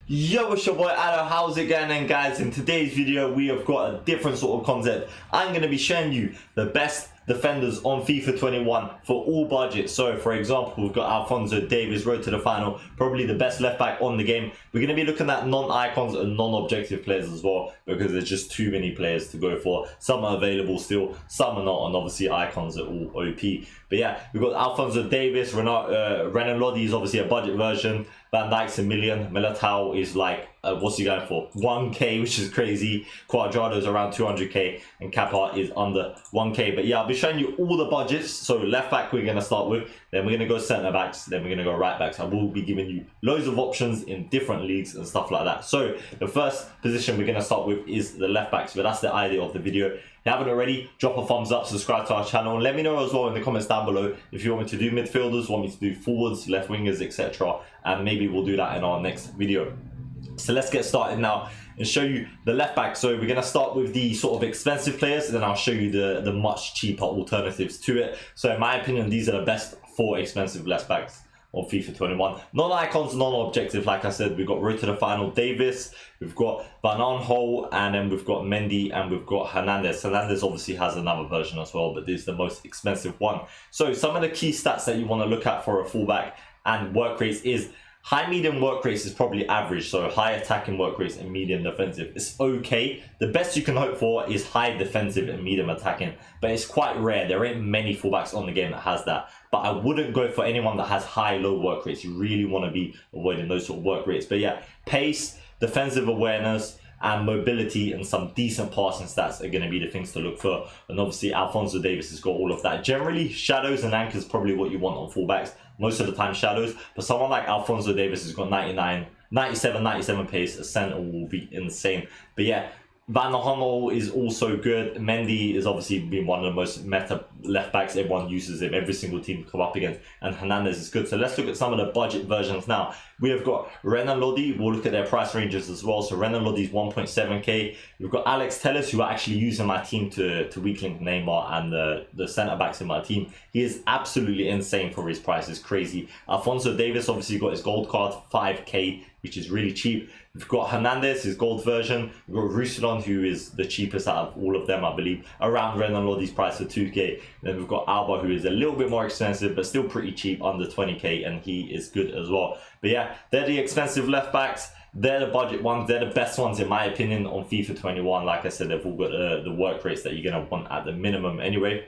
Yo, it's your boy Addo. How's it going then, guys? In today's video we have got a different sort of concept. I'm going to be showing you the best defenders on FIFA 21 for all budgets. So for example, we've got Alphonso Davies, road to the final, probably the best left back on the game. We're going to be looking at non-icons and non-objective players as well, because there's just too many players to go for. Some are available still, some are not, and obviously icons are all OP. But yeah, we've got Alphonso Davies, Renan Lodi is obviously a budget version, Van Dijk's $1 million, Militao is like, what's he going for? 1k, which is crazy. Cuadrado's around 200k, and Kappa is under 1k. But yeah, I'll be showing you all the budgets. So left back we're going to start with, then we're going to go centre backs, then we're going to go right backs. I will be giving you loads of options in different leagues and stuff like that. So the first position we're going to start with is the left backs, but that's the idea of the video. If you haven't already, drop a thumbs up, subscribe to our channel, and let me know as well in the comments down below if you want me to do midfielders, want me to do forwards, left wingers, etc. And maybe we'll do that in our next video. So let's get started now and show you the left back. So we're going to start with the sort of expensive players, and then I'll show you the much cheaper alternatives to it. So in my opinion, these are the best 4 expensive left backs on FIFA 21. Non-icons, non-objective, like I said, we've got road to the final Davis, we've got Van Aanholt, and then we've got Mendy, and we've got Hernandez. Hernandez obviously has another version as well, but this is the most expensive one. So some of the key stats that you want to look at for a fullback and work rates is high medium work rates is probably average, so high attacking work rates and medium defensive. It's okay. The best you can hope for is high defensive and medium attacking, but it's quite rare. There ain't many fullbacks on the game that has that. But I wouldn't go for anyone that has high low work rates. You really want to be avoiding those sort of work rates. But yeah, pace, defensive awareness, and mobility and some decent passing stats are going to be the things to look for. And obviously Alphonso Davies has got all of that. Generally, shadows and anchors probably what you want on fullbacks. Most of the time shadows, but someone like Alphonso Davies has got 97 pace. A center will be insane. But yeah, Van Aanholt is also good. Mendy is obviously been one of the most meta left backs. Everyone uses him. Every single team come up against. And Hernandez is good. So let's look at some of the budget versions now. We have got Renan Lodi. We'll look at their price ranges as well. So Renan Lodi is 1.7k. We've got Alex Telles, who are actually using my team to weak link Neymar and the centre backs in my team. He is absolutely insane for his price. It's crazy. Alphonso Davies obviously got his gold card, 5k, which is really cheap. We've got Hernandez, his gold version. We've got Roussillon, who is the cheapest out of all of them, I believe, around Renan Lodi's price for 2k. Then we've got Alba, who is a little bit more expensive, but still pretty cheap, under 20k, and he is good as well. But yeah, they're the expensive left backs. They're the budget ones. They're the best ones, in my opinion, on FIFA 21. Like I said, they've all got the work rates that you're going to want at the minimum anyway.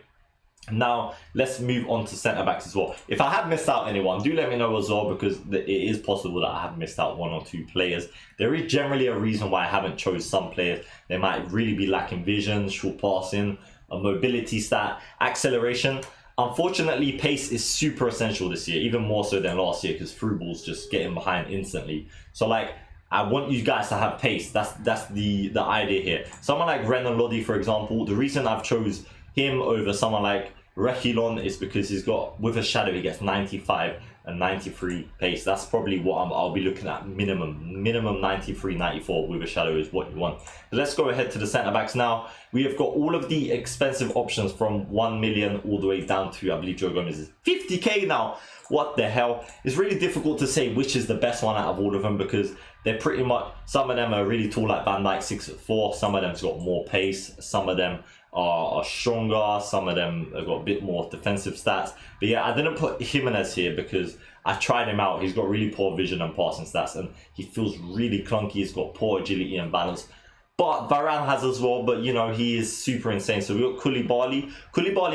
Now let's move on to centre backs as well. If I have missed out anyone, do let me know as well, because it is possible that I have missed out 1 or 2 players. There is generally a reason why I haven't chose some players. They might really be lacking vision, short passing, a mobility stat, acceleration. Unfortunately, pace is super essential this year, even more so than last year, because through balls just getting behind instantly. So like, I want you guys to have pace. That's the idea here. Someone like Renan Lodi, for example, the reason I've chose him over someone like Reguilon is because he's got, with a shadow, he gets 95 and 93 pace. That's probably what I'll be looking at. Minimum 93, 94 with a shadow is what you want. But let's go ahead to the centre backs now. We have got all of the expensive options from 1 million all the way down to, I believe Joe Gomez is 50k now. What the hell? It's really difficult to say which is the best one out of all of them, because they're pretty much, some of them are really tall like Van Dijk, 6'4". Some of them's got more pace. Some of them are stronger. Some of them have got a bit more defensive stats. But yeah, I didn't put Jimenez here because I tried him out. He's got really poor vision and passing stats, and he feels really clunky. He's got poor agility and balance. But Varane has as well, but you know, he is super insane. So we got Koulibaly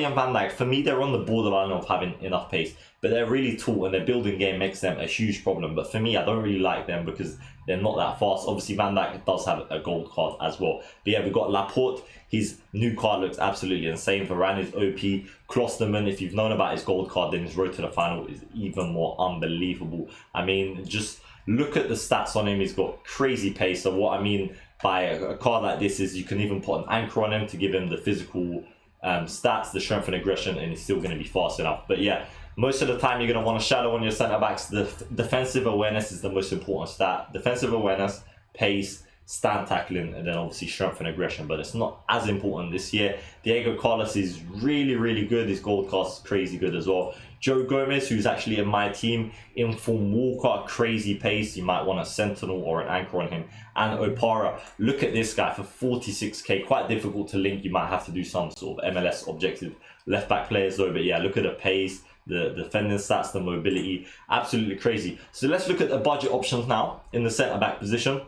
and Van Dijk. For me, they're on the borderline of having enough pace, but they're really tall, and their building game makes them a huge problem. But for me, I don't really like them because they're not that fast. Obviously, Van Dijk does have a gold card as well. But yeah, we've got Laporte. His new card looks absolutely insane. Varane is OP. Klosterman, if you've known about his gold card, then his road to the final is even more unbelievable. I mean, just look at the stats on him. He's got crazy pace. So what I mean by a card like this is you can even put an anchor on him to give him the physical stats, the strength and aggression, and he's still going to be fast enough. But yeah, most of the time you're going to want to shadow on your centre backs. The defensive awareness is the most important stat. Defensive awareness, pace, stand tackling, and then obviously strength and aggression, but it's not as important this year. Diego Carlos is really good. His gold card is crazy good as well. Joe Gomez, who's actually in my team. Inform Walker, crazy pace. You might want a sentinel or an anchor on him. And Opara, look at this guy for 46k. Quite difficult to link. You might have to do some sort of MLS objective left back players though. But yeah, look at the pace, the defending stats, the mobility. Absolutely crazy. So let's look at the budget options now in the centre back position.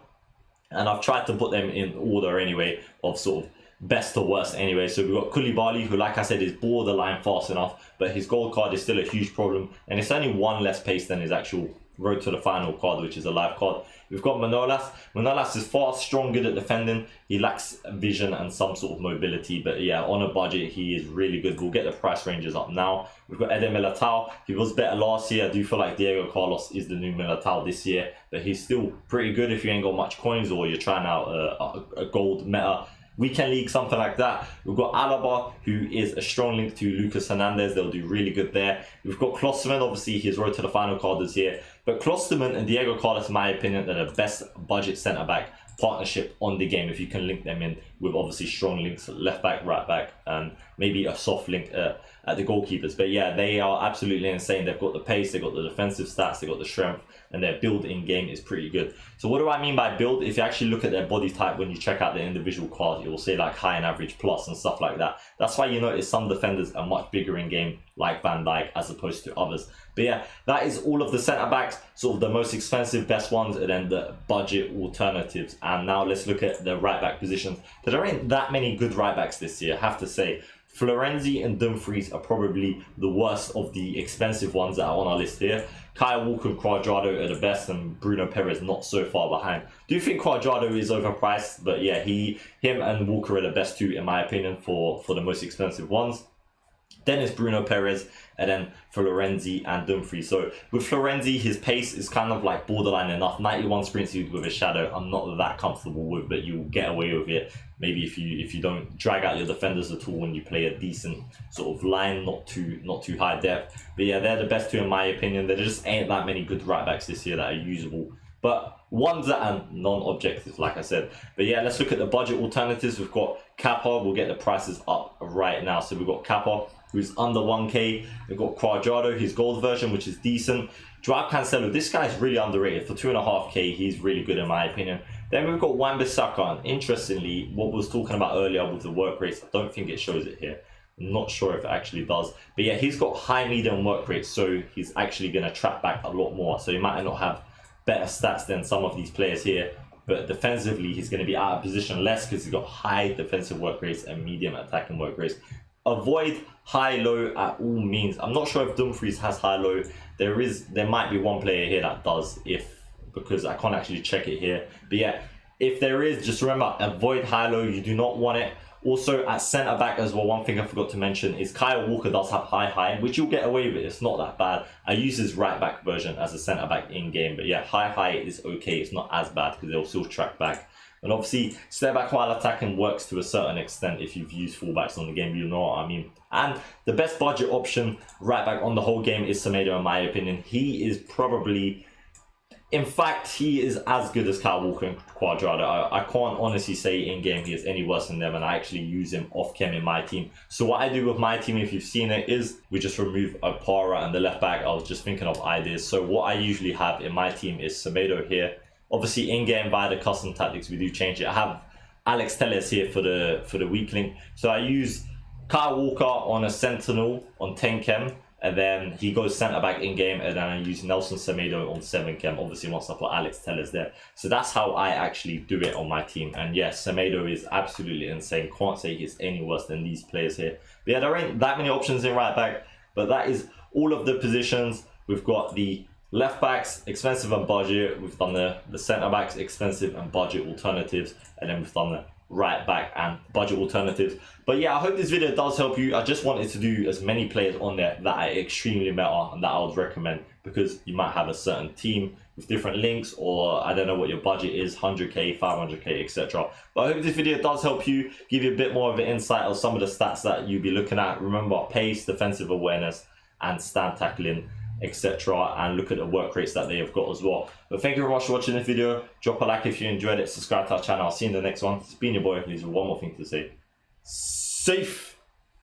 And I've tried to put them in order anyway, of sort of best to worst anyway. So we've got Koulibaly, who like I said is borderline fast enough, but his gold card is still a huge problem, and it's only one less pace than his actual road to the final card, which is a live card. We've got Manolas. Manolas is fast, strong, good at defending. He lacks vision and some sort of mobility, but yeah, on a budget he is really good. We'll get the price ranges up now. We've got Eder Militao. He was better last year. I do feel like Diego Carlos is the new Militao this year, but he's still pretty good if you ain't got much coins or you're trying out a gold meta weekend league, something like that. We've got Alaba, who is a strong link to Lucas Hernandez. They'll do really good there. We've got Klosterman. Obviously his road to the final card is here, but Klosterman and Diego Carlos, in my opinion, are the best budget centre back partnership on the game if you can link them in with obviously strong links, left back, right back, and maybe a soft link at the goalkeepers. But yeah, they are absolutely insane. They've got the pace, they've got the defensive stats, they've got the strength, and their build in game is pretty good. So what do I mean by build? If you actually look at their body type when you check out the individual cards, it will say like high and average plus and stuff like that. That's why you notice some defenders are much bigger in game, like Van Dijk, as opposed to others. But yeah, that is all of the centre backs, sort of the most expensive, best ones, and then the budget alternatives. And now let's look at the right back positions. There ain't that many good right backs this year, I have to say. Florenzi and Dumfries are probably the worst of the expensive ones that are on our list here. Kyle Walker and Cuadrado are the best, and Bruno Perez not so far behind. Do you think Cuadrado is overpriced? But yeah, him and Walker are the best two in my opinion for the most expensive ones. Then it's Bruno Perez, and then Florenzi and Dumfries. So with Florenzi, his pace is kind of like borderline enough. 91 sprint speed with a shadow, I'm not that comfortable with, but you'll get away with it. Maybe if you don't drag out your defenders at all when you play a decent sort of line, not too high depth. But yeah, they're the best two in my opinion. There just ain't that many good right backs this year that are usable, but ones that are non-objective, like I said. But yeah, let's look at the budget alternatives. We've got Kappa. We'll get the prices up right now. So we've got Kappa, who's under 1k. We've got Cuadrado, his gold version, which is decent. Joao Cancelo, this guy's really underrated. For 2.5k, he's really good in my opinion. Then we've got Wan-Bissaka, and interestingly, what we was talking about earlier with the work rates, I don't think it shows it here. I'm not sure if it actually does. But yeah, he's got high medium work rates, so he's actually going to track back a lot more. So he might not have better stats than some of these players here, but defensively, he's going to be out of position less because he's got high defensive work rates and medium attacking work rates. Avoid high-low at all means. I'm not sure if Dumfries has high-low. There might be one player here that does, because I can't actually check it here. But yeah, if there is, just remember, avoid high-low. You do not want it. Also at centre back as well, one thing I forgot to mention is Kyle Walker does have high, which you'll get away with. It's not that bad. I use his right back version as a centre back in game, but yeah, high is okay. It's not as bad because they'll still track back. And obviously, stay back while attacking works to a certain extent if you've used fullbacks on the game, you know what I mean. And the best budget option right back on the whole game is Semedo, in my opinion. He is probably, in fact, he is as good as Kyle Walker and Cuadrado. I can't honestly say in game he is any worse than them, and I actually use him off cam in my team. So what I do with my team, if you've seen it, is we just remove Opara and the left back. I was just thinking of ideas. So what I usually have in my team is Semedo here. Obviously, in-game via the custom tactics, we do change it. I have Alex Telles here for the weak link. So I use Kyle Walker on a Sentinel on 10 chem, and then he goes centre-back in-game, and then I use Nelson Semedo on 7 chem. Obviously, once I put Alex Telles there. So that's how I actually do it on my team. And yes, Semedo is absolutely insane. Can't say he's any worse than these players here. But yeah, there ain't that many options in right-back, but that is all of the positions. We've got the left backs, expensive and budget. We've done the centre backs, expensive and budget alternatives. And then we've done the right back and budget alternatives. But yeah, I hope this video does help you. I just wanted to do as many players on there that are extremely meta and that I would recommend, because you might have a certain team with different links, or I don't know what your budget is, 100k, 500k, etc. But I hope this video does help you, give you a bit more of an insight of some of the stats that you'll be looking at. Remember, pace, defensive awareness, and stand tackling, etc., and look at the work rates that they have got as well. But thank you very much for watching this video. Drop a like if you enjoyed it, subscribe to our channel. I'll see you in the next one. It's been your boy. Please, one more thing to say: safe.